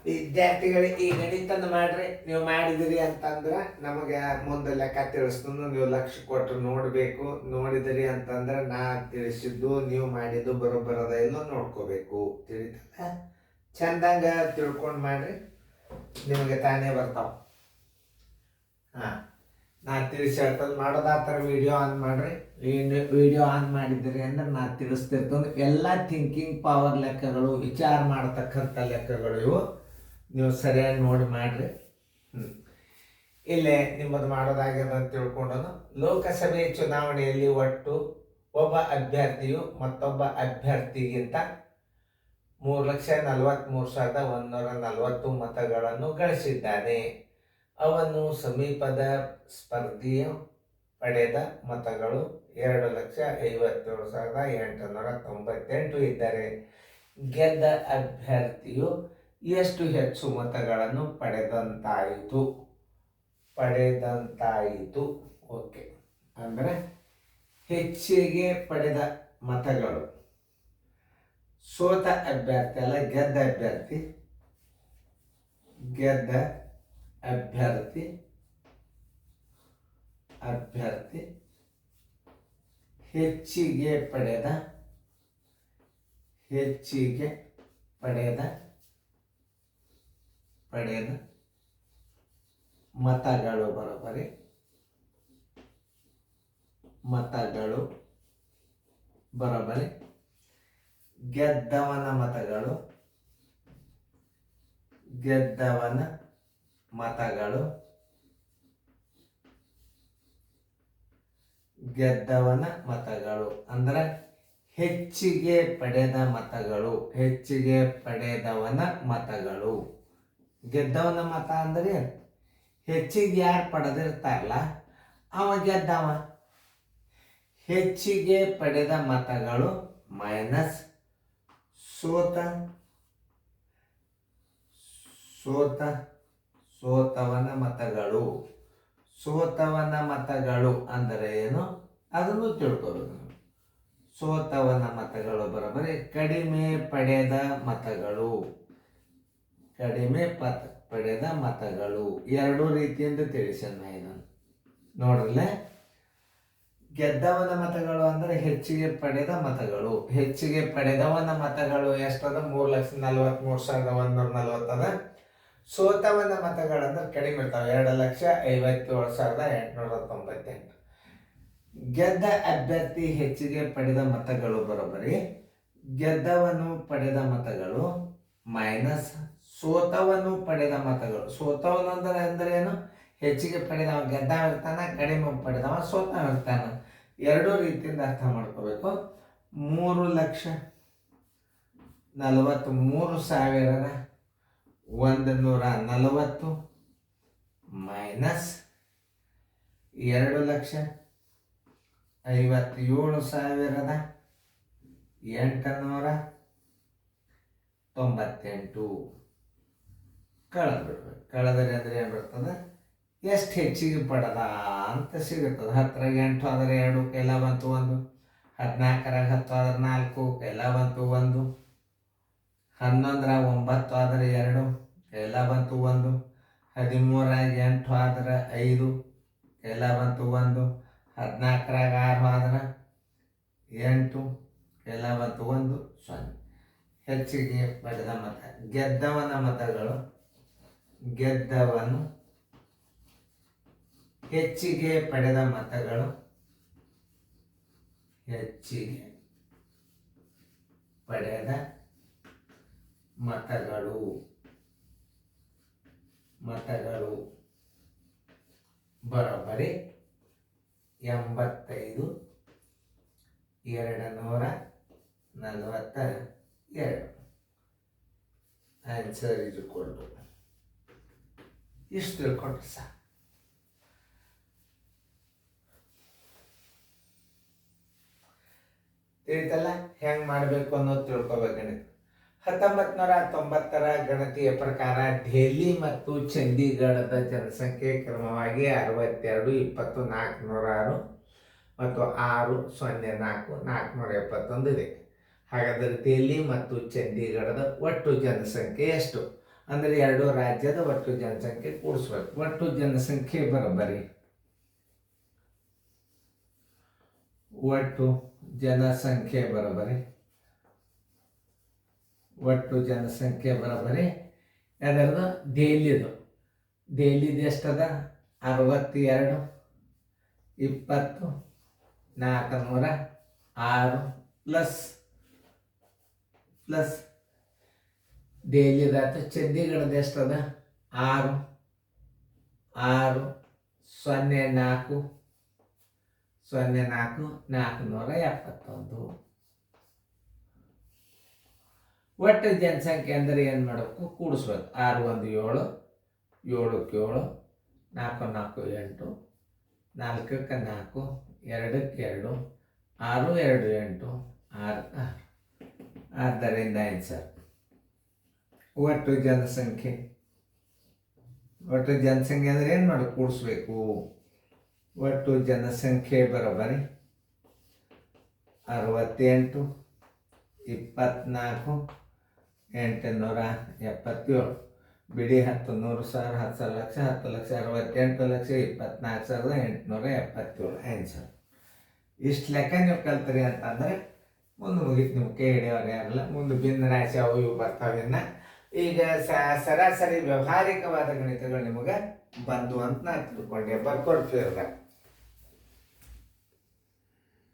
ವಿದ್ಯಾರ್ಥಿಗಳಿಗೆ ಈ ಗಣಿತನ ಮಾಡ್ರಿ, ನೀವು ಮಾಡಿದಿರಿ ಅಂತಂದ್ರೆ ನಮಗೆ ಮುಂದೆ ಲೆಕ್ಕ ತಿಳಿಸ್ತಂದು ನೀವು ಲಕ್ಷ ಕೊಟ್ಟು ನೋಡಬೇಕು. ನೋಡಿದಿರಿ ಅಂತಂದ್ರೆ ನಾ ತಿಳಿಸಿದ್ದು ನೀವು ಮಾಡಿದ್ದು ಬರೋಬ್ಬರದ ಇಲ್ಲೋ ನೋಡ್ಕೋಬೇಕು. ತಿಳಿತಲ್ಲ? ಚಂದಂಗ ತಿಳ್ಕೊಂಡು ಮಾಡ್ರಿ, ನಿಮಗೆ ತಾನೇ ಬರ್ತಾವ. ಹಾಂ, ನಾ ತಿಳಿಸಿ ಹೇಳ್ತದೆ ಮಾಡೋದು ಆ ಥರ ವಿಡಿಯೋ ಆನ್ ಮಾಡಿರಿ. ವಿಡಿಯೋ ಆನ್ ಮಾಡಿದ್ದೀರಿ ಅಂದ್ರೆ ನಾ ತಿಳಿಸ್ತಿರ್ತಂದು ಎಲ್ಲ ಥಿಂಕಿಂಗ್ ಪವರ್ ಲೆಕ್ಕಗಳು, ವಿಚಾರ ಮಾಡ್ತಕ್ಕಂಥ ಲೆಕ್ಕಗಳು ಇವು. ನೀವು ಸರಿಯಾಗಿ ನೋಡಿ ಮಾಡಿರಿ. ಇಲ್ಲೇ ನಿಮ್ಮದು ಮಾಡೋದಾಗ್ಯದ ಅಂತ ತಿಳ್ಕೊಂಡನು. ಲೋಕಸಭೆ ಚುನಾವಣೆಯಲ್ಲಿ ಒಟ್ಟು ಒಬ್ಬ ಅಭ್ಯರ್ಥಿಯು ಮತ್ತೊಬ್ಬ ಅಭ್ಯರ್ಥಿಗಿಂತ 3,43,140 ಮತಗಳನ್ನು ಗಳಿಸಿದ್ದಾನೆ. ಅವನು ಸಮೀಪದ ಸ್ಪರ್ಧಿಯು ಪಡೆದ ಮತಗಳು 2,57,898 ಇದ್ದರೆ ಗೆದ್ದ ಅಭ್ಯರ್ಥಿಯು ಎಷ್ಟು ಹೆಚ್ಚು ಮತಗಳನ್ನು ಪಡೆದಂತಾಯಿತು. ಓಕೆ, ಅಂದರೆ ಹೆಚ್ಚಿಗೆ ಪಡೆದ ಮತಗಳು ಸೋತ ಅಭ್ಯರ್ಥಿ ಅಲ್ಲ, ಗೆದ್ದ ಅಭ್ಯರ್ಥಿ ಹೆಚ್ಚಿಗೆ ಪಡೆದ ಮತಗಳು ಬರೋಬ್ಬರಿ. ಗೆದ್ದವನ ಮತಗಳು ಅಂದ್ರೆ ಹೆಚ್ಚಿಗೆ ಪಡೆದವನ ಮತಗಳು. ಗೆದ್ದವನ ಮತ ಅಂದ್ರೆ ಹೆಚ್ಚಿಗೆ ಯಾರು ಪಡೆದಿರ್ತಾರಲ್ಲ ಅವ ಗೆದ್ದವ. ಹೆಚ್ಚಿಗೆ ಪಡೆದ ಮತಗಳು ಮೈನಸ್ ಸೋತವನ ಮತಗಳು ಅಂದರೆ ಏನು ಅದನ್ನು ತಿಳ್ಕೋಬೇಕು. ಸೋತವನ ಮತಗಳು ಬರೋಬ್ಬರಿ ಕಡಿಮೆ ಪಡೆದ ಮತಗಳು. ಎರಡೂ ರೀತಿಯಿಂದ ತಿಳಿಸೋಣ ಇದನ್ನು ನೋಡ್ರಲ್ಲ. ಗೆದ್ದವನ ಮತಗಳು ಅಂದ್ರೆ ಹೆಚ್ಚಿಗೆ ಪಡೆದ ಮತಗಳು. ಹೆಚ್ಚಿಗೆ ಪಡೆದವನ ಮತಗಳು ಎಷ್ಟದ? 3,43,140 ಅದ. ಸೋತವನ ಮತಗಳಂದ್ರೆ ಕಡಿಮೆ ಇರ್ತಾವೆ, 2,57,898. ಗೆದ್ದ ಅಭ್ಯರ್ಥಿ ಹೆಚ್ಚಿಗೆ ಪಡೆದ ಮತಗಳು ಬರೋಬ್ಬರಿ ಗೆದ್ದವನು ಪಡೆದ ಮತಗಳು ಮೈನಸ್ ಸೋತವನು ಪಡೆದ ಮತಗಳು. ಸೋತವನು ಅಂದ್ರೆ ಏನು? ಹೆಚ್ಚಿಗೆ ಪಡೆದವ ಗೆದ್ದವ ಇರ್ತಾನ, ಕಡಿಮೆ ಪಡೆದವ ಸೋತವ ಇರ್ತಾನ. ಎರಡೂ ರೀತಿಯಿಂದ ಅರ್ಥ ಮಾಡ್ಕೋಬೇಕು. 3,43,140 ಮೈನಸ್ 2,57,898 ಕಳೆದ್ಬಿಡ್ಬೇಕು. ಕಳೆದರೆ ಅಂದರೆ ಏನು ಬರ್ತದೆ? ಎಷ್ಟು ಹೆಚ್ಚಿಗೆ ಪಡೆದ ಅಂತ ಸಿಗುತ್ತದೆ. 10ರಾಗ 8 ಆದರೆ 2 ಕೈಲ ಬಂತು 1. 14ರಾಗ 10 ಆದರೆ 4 ಕೈಲ ಬಂತು 1. 11ರಾಗ 9 ಆದರೆ 2 ಕೈಲ ಬಂತು 1. 13ರಾಗ 8 ಆದರೆ 5 ಕೈಲ ಬಂತು 1. 14ರಾಗ 6 ಆದರೆ 8 ಕೈಲ ಬಂತು 1, 0. ಹೆಚ್ಚಿಗೆ ಪಡೆದ ಮತ. ಗೆದ್ದವನ ಮತಗಳು ಹೆಚ್ಚಿಗೆ ಪಡೆದ ಮತಗಳು ಬರೋಬ್ಬರಿ 85,242. ಆನ್ಸರ್ ಇದು ಕೊಟ್ಟು ಇಷ್ಟು ತಿಳ್ಕೊಂಡ್ರೆ ಸಾಕು. ತಿಳಿತಲ್ಲ ಹೆಂಗೆ ಮಾಡಬೇಕು ಅನ್ನೋದು ತಿಳ್ಕೊಬೇಕಂದ್ರೆ 1990ರ ಗಣತಿಯ ಪ್ರಕಾರ ದೆಹಲಿ ಮತ್ತು ಚಂಡೀಗಢದ ಜನಸಂಖ್ಯೆ ಕ್ರಮವಾಗಿ 62, 20, 406 ಮತ್ತು 6, 04, 471 ಇದೆ. ಹಾಗಾದರೆ ದೆಹಲಿ ಮತ್ತು ಚಂಡೀಗಢದ ಒಟ್ಟು ಜನಸಂಖ್ಯೆ ಎಷ್ಟು? ಅಂದರೆ ಎರಡು ರಾಜ್ಯದ ಒಟ್ಟು ಜನಸಂಖ್ಯೆ ಕೂಡಿಸ್ಬೇಕು. ಒಟ್ಟು ಜನಸಂಖ್ಯೆ ಬರೋಬ್ಬರಿ ಒಟ್ಟು ಜನಸಂಖ್ಯೆ ಬರೋಬ್ಬರಿ ಅದರದ್ದು ದೆಹಲಿದು ಎಷ್ಟದ 62 20 406 ಪ್ಲಸ್ ದೆಹಲಿದಾತು ಚಂಡೀಗಢದ ಎಷ್ಟದ 6 04 471. ಒಟ್ಟು ಜನಸಂಖ್ಯೆ ಅಂದರೆ ಏನು ಮಾಡಬೇಕು? ಕೂಡಿಸ್ಬೇಕು. 6 1 7 7 7 4 4 8 4 4 2 2 6 2 8 6 ಆದ್ದರಿಂದ ಆನ್ಸರ್ ಒಟ್ಟು ಜನಸಂಖ್ಯೆ ಅಂದರೆ ಏನು ಮಾಡಿ ಕೂಡಿಸ್ಬೇಕು? ಒಟ್ಟು ಜನಸಂಖ್ಯೆ ಬರೋಬ್ಬರಿ 68 24 877 ಬಿಡಿ 10 100 ಸಾವಿರ 10 ಲಕ್ಷ 10 ಲಕ್ಷ 68 ಲಕ್ಷ 24,877 ಆನ್ಸರ್. ಇಷ್ಟು ಲೆಕ್ಕ ನೀವು ಕಲ್ತ್ರಿ ಅಂತಂದರೆ ಮುಂದೆ ಮುಗಿತು. ನೀವು ಕೈ ಹಿಡಿಯೋರು ಯಾರಲ್ಲ, ಮುಂದೆ ಭಿನ್ನ ರಾಶಿ ಅವು ಇವು ಬರ್ತಾವಿನ್ನ. ಈಗ ಸರಾಸರಿ ವ್ಯವಹಾರಿಕವಾದ ಗಣಿತಗಳು ನಿಮಗೆ ಬಂದು ಅಂತ ನಾನು ತಿಳ್ಕೊಂಡೆ. ಬರ್ಕೊಡ್ತೀರಲ್ಲ.